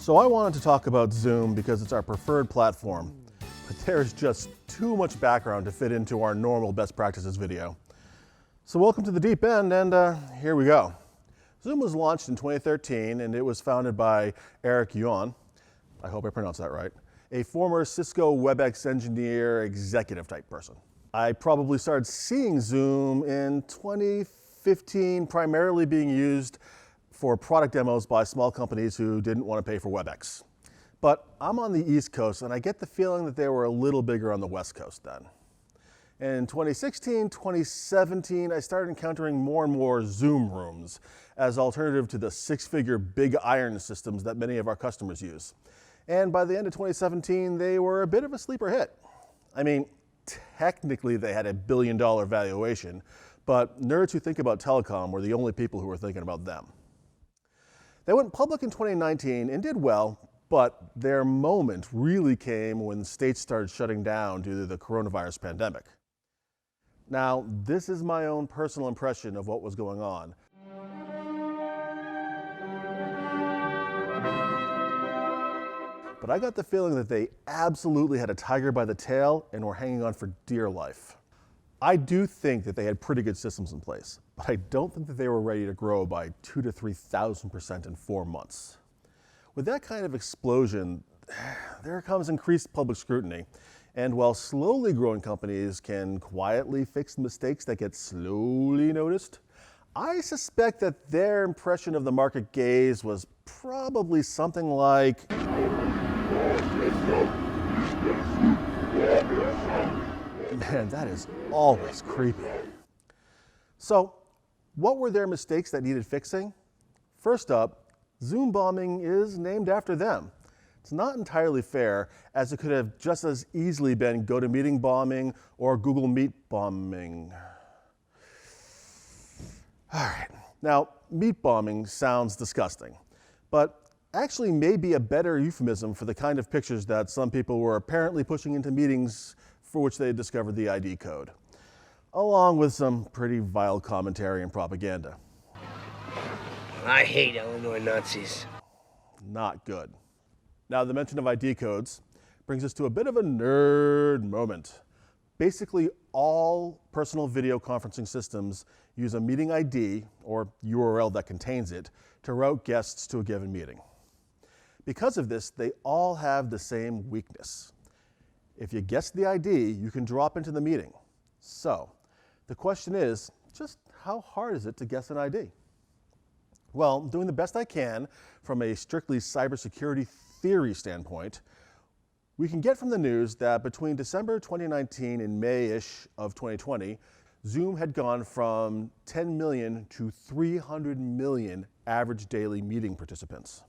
So I wanted to talk about Zoom because it's our preferred platform, but there's just too much background to fit into our normal best practices video. So welcome to the deep end, and here we go. Zoom was launched in 2013, and it was founded by Eric Yuan, I hope I pronounced that right, a former Cisco WebEx engineer, executive type person. I probably started seeing Zoom in 2015, primarily being used for product demos by small companies who didn't want to pay for WebEx. But I'm on the East Coast, and I get the feeling that they were a little bigger on the West Coast then. In 2016, 2017, I started encountering more and more Zoom rooms as alternative to the six-figure big iron systems that many of our customers use. And by the end of 2017, they were a bit of a sleeper hit. I mean, technically they had $1 billion valuation, but nerds who think about telecom were the only people who were thinking about them. They went public in 2019 and did well, but their moment really came when states started shutting down due to the coronavirus pandemic. Now, this is my own personal impression of what was going on. But I got the feeling that they absolutely had a tiger by the tail and were hanging on for dear life. I do think that they had pretty good systems in place, but I don't think that they were ready to grow by 2,000 to 3,000% in 4 months. With that kind of explosion, there comes increased public scrutiny. And while slowly growing companies can quietly fix mistakes that get slowly noticed, I suspect that their impression of the market gaze was probably something like, man, that is always creepy. So, what were their mistakes that needed fixing? First up, Zoom bombing is named after them. It's not entirely fair, as it could have just as easily been GoToMeeting bombing or Google Meet bombing. All right, now, meat bombing sounds disgusting, but actually may be a better euphemism for the kind of pictures that some people were apparently pushing into meetings for which they had discovered the ID code, along with some pretty vile commentary and propaganda. I hate Illinois Nazis. Not good. Now, the mention of ID codes brings us to a bit of a nerd moment. Basically, all personal video conferencing systems use a meeting ID, or URL that contains it, to route guests to a given meeting. Because of this, they all have the same weakness. If you guess the ID, you can drop into the meeting. So, the question is, just how hard is it to guess an ID? Well, I'm doing the best I can from a strictly cybersecurity theory standpoint. We can get from the news that between December 2019 and May-ish of 2020, Zoom had gone from 10 million to 300 million average daily meeting participants.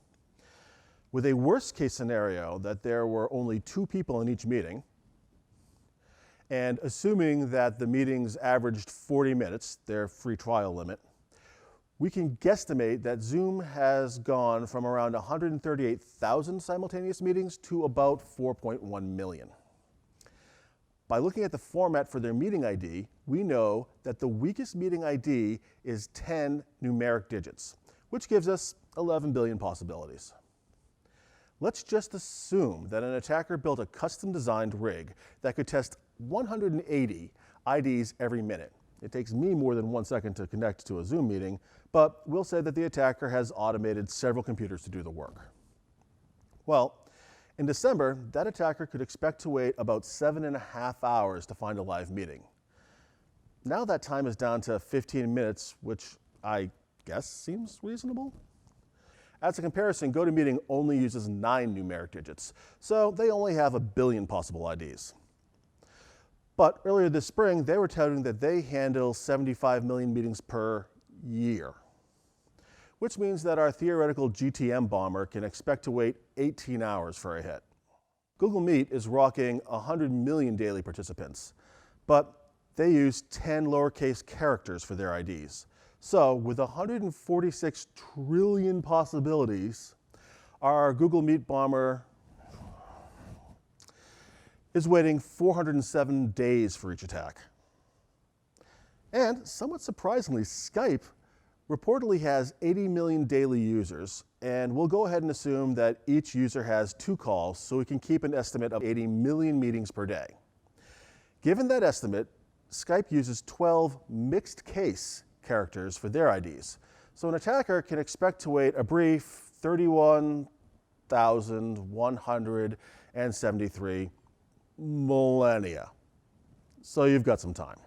With a worst case scenario that there were only 2 people in each meeting, and assuming that the meetings averaged 40 minutes, their free trial limit, we can guesstimate that Zoom has gone from around 138,000 simultaneous meetings to about 4.1 million. By looking at the format for their meeting ID, we know that the weakest meeting ID is 10 numeric digits, which gives us 11 billion possibilities. Let's just assume that an attacker built a custom-designed rig that could test 180 IDs every minute. It takes me more than 1 second to connect to a Zoom meeting, but we'll say that the attacker has automated several computers to do the work. Well, in December, that attacker could expect to wait about 7.5 hours to find a live meeting. Now that time is down to 15 minutes, which I guess seems reasonable. As a comparison, GoToMeeting only uses 9 numeric digits, so they only have 1 billion possible IDs. But earlier this spring, they were touting that they handle 75 million meetings per year, which means that our theoretical GTM bomber can expect to wait 18 hours for a hit. Google Meet is rocking 100 million daily participants, but they use 10 lowercase characters for their IDs. So with 146 trillion possibilities, our Google Meet bomber is waiting 407 days for each attack. And somewhat surprisingly, Skype reportedly has 80 million daily users, and we'll go ahead and assume that each user has 2 calls, so we can keep an estimate of 80 million meetings per day. Given that estimate, Skype uses 12 mixed case characters for their IDs, so an attacker can expect to wait a brief 31,173 millennia. So you've got some time.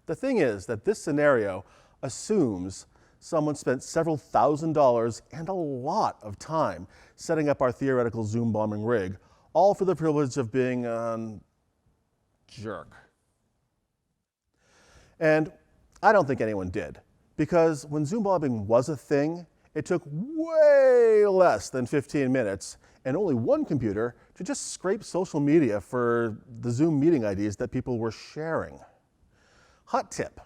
The thing is that this scenario assumes someone spent several $1,000s and a lot of time setting up our theoretical Zoom bombing rig, all for the privilege of being a jerk. And I don't think anyone did, because when Zoom bombing was a thing, it took way less than 15 minutes and only one computer to just scrape social media for the Zoom meeting IDs that people were sharing. Hot tip.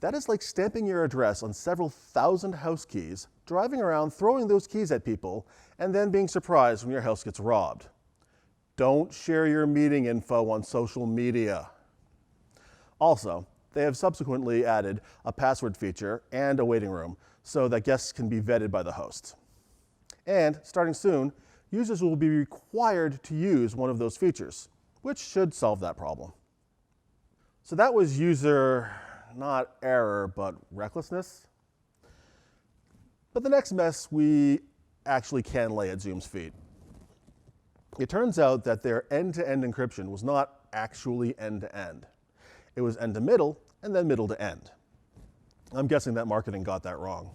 That is like stamping your address on several thousand house keys, driving around throwing those keys at people, and then being surprised when your house gets robbed. Don't share your meeting info on social media. Also, they have subsequently added a password feature and a waiting room so that guests can be vetted by the host. And starting soon, users will be required to use one of those features, which should solve that problem. So that was user, not error, but recklessness. But the next mess we actually can lay at Zoom's feet. It turns out that their end-to-end encryption was not actually end-to-end. It was end-to-middle and then middle-to-end. I'm guessing that marketing got that wrong.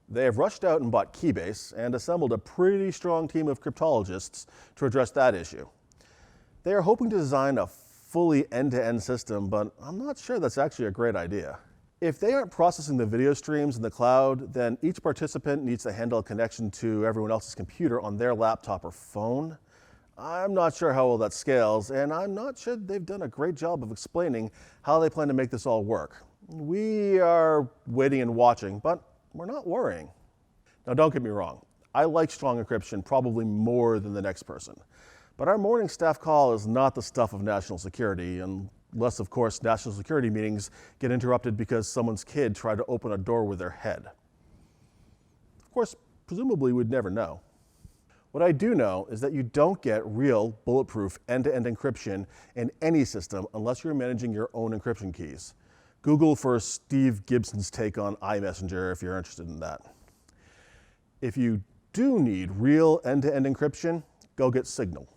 They have rushed out and bought Keybase and assembled a pretty strong team of cryptologists to address that issue. They are hoping to design a fully end-to-end system, but I'm not sure that's actually a great idea. If they aren't processing the video streams in the cloud, then each participant needs to handle a connection to everyone else's computer on their laptop or phone. I'm not sure how well that scales, and I'm not sure they've done a great job of explaining how they plan to make this all work. We are waiting and watching, but we're not worrying. Now, don't get me wrong. I like strong encryption probably more than the next person. But our morning staff call is not the stuff of national security, unless, of course, national security meetings get interrupted because someone's kid tried to open a door with their head. Of course, presumably we'd never know. What I do know is that you don't get real bulletproof end-to-end encryption in any system unless you're managing your own encryption keys. Google for Steve Gibson's take on iMessenger if you're interested in that. If you do need real end-to-end encryption, go get Signal.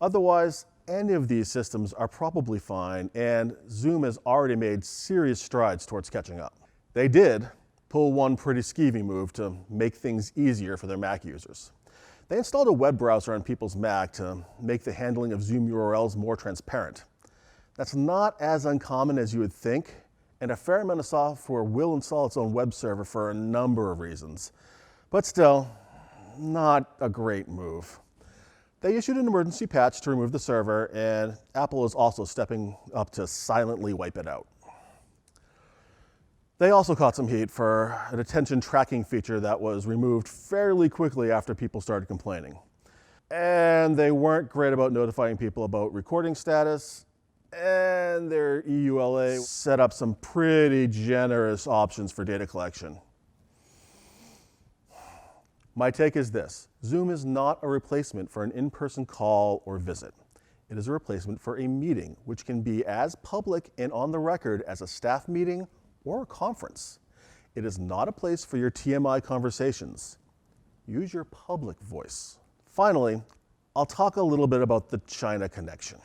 Otherwise, any of these systems are probably fine, and Zoom has already made serious strides towards catching up. They did pull one pretty skeevy move to make things easier for their Mac users. They installed a web browser on people's Mac to make the handling of Zoom URLs more transparent. That's not as uncommon as you would think, and a fair amount of software will install its own web server for a number of reasons. But still, not a great move. They issued an emergency patch to remove the server, and Apple is also stepping up to silently wipe it out. They also caught some heat for an attention tracking feature that was removed fairly quickly after people started complaining. And they weren't great about notifying people about recording status, and their EULA set up some pretty generous options for data collection. My take is this: Zoom is not a replacement for an in-person call or visit. It is a replacement for a meeting, which can be as public and on the record as a staff meeting or a conference. It is not a place for your TMI conversations. Use your public voice. Finally, I'll talk a little bit about the China connection.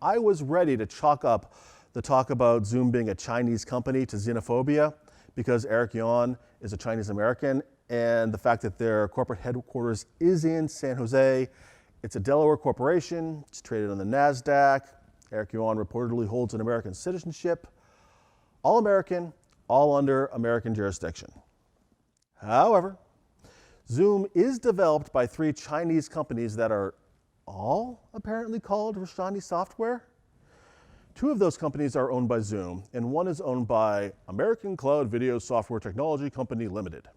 I was ready to chalk up the talk about Zoom being a Chinese company to xenophobia because Eric Yuan is a Chinese American, and the fact that their corporate headquarters is in San Jose. It's a Delaware corporation. It's traded on the NASDAQ. Eric Yuan reportedly holds an American citizenship. All American, all under American jurisdiction. However, Zoom is developed by 3 Chinese companies that are all apparently called Roshani Software. 2 of those companies are owned by Zoom, and 1 is owned by American Cloud Video Software Technology Company Limited,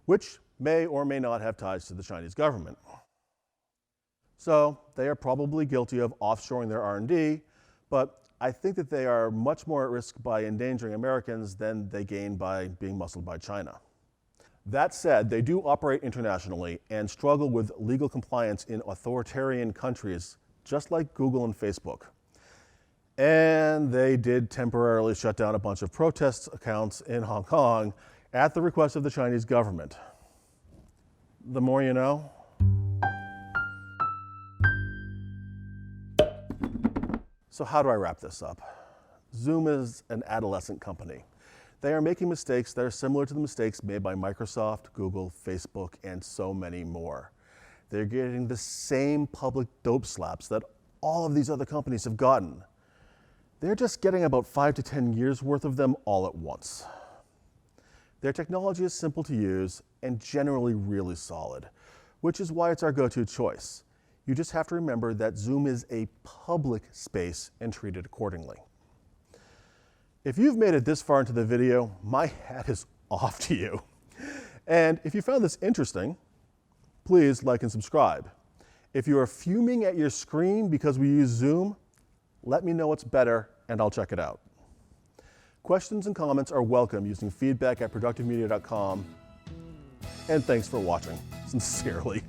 which may or may not have ties to the Chinese government. So they are probably guilty of offshoring their R&D, but I think that they are much more at risk by endangering Americans than they gain by being muscled by China. That said, they do operate internationally and struggle with legal compliance in authoritarian countries, just like Google and Facebook. And they did temporarily shut down a bunch of protest accounts in Hong Kong at the request of the Chinese government. The more you know. So how do I wrap this up? Zoom is an adolescent company. They are making mistakes that are similar to the mistakes made by Microsoft, Google, Facebook, and so many more. They're getting the same public dope slaps that all of these other companies have gotten. They're just getting about 5 to 10 years worth of them all at once. Their technology is simple to use and generally really solid, which is why it's our go-to choice. You just have to remember that Zoom is a public space and treat it accordingly. If you've made it this far into the video, my hat is off to you. And if you found this interesting, please like and subscribe. If you are fuming at your screen because we use Zoom, let me know what's better and I'll check it out. Questions and comments are welcome using feedback@productivemedia.com. And thanks for watching. Sincerely.